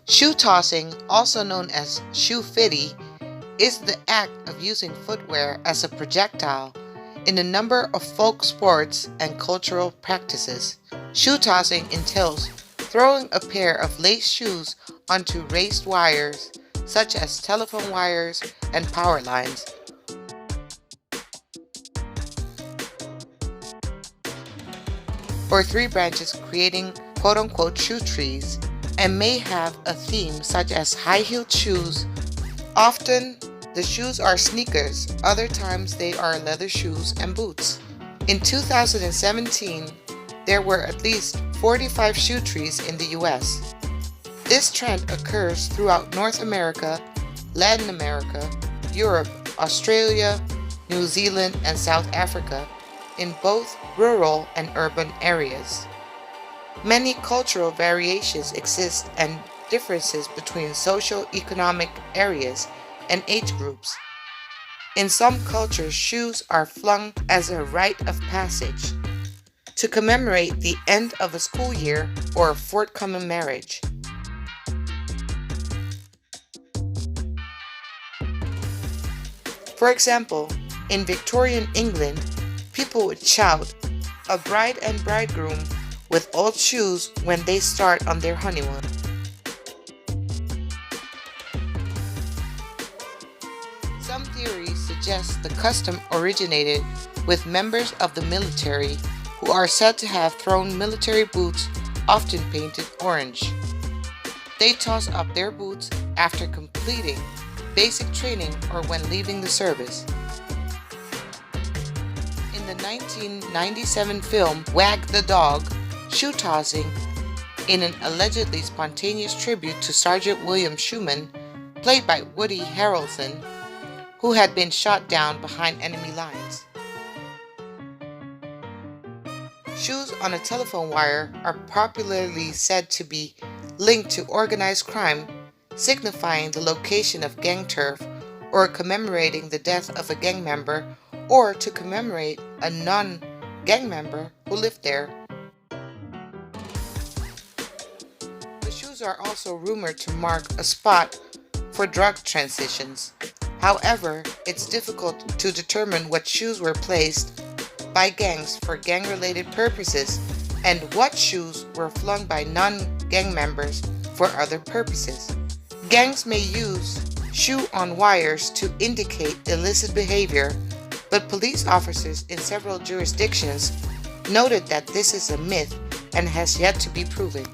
Shoe tossing, also known as shoefiti, is the act of using footwear as a projectile in a number of folk sports and cultural practices. Shoe tossing entails throwing a pair of lace shoes onto raised wires, such as telephone wires and power lines, or three branches, creating quote-unquote shoe trees, and may have a theme such as high-heeled shoes. Often the shoes are sneakers, other times they are leather shoes and boots. In 2017, there were at least 45 shoe trees in the US. This trend occurs throughout North America, Latin America, Europe, Australia, New Zealand, and South Africa, in both rural and urban areas. Many cultural variations exist and differences between socio-economic areas and age groups. In some cultures, shoes are flung as a rite of passage to commemorate the end of a school year or a forthcoming marriage. For example, in Victorian England, people would shout, "A bride and bridegroom with old shoes" when they start on their honeymoon. Some theories suggest the custom originated with members of the military who are said to have thrown military boots, often painted orange. They toss up their boots after completing basic training or when leaving the service. In the 1997 film Wag the Dog, shoe tossing, in an allegedly spontaneous tribute to Sergeant William Schuman, played by Woody Harrelson, who had been shot down behind enemy lines. Shoes on a telephone wire are popularly said to be linked to organized crime, signifying the location of gang turf, or commemorating the death of a gang member, or to commemorate a non-gang member who lived there. The shoes are also rumored to mark a spot for drug transitions. However, it's difficult to determine what shoes were placed by gangs for gang-related purposes and what shoes were flung by non-gang members for other purposes. Gangs may use shoe on wires to indicate illicit behavior, but police officers in several jurisdictions noted that this is a myth and has yet to be proven.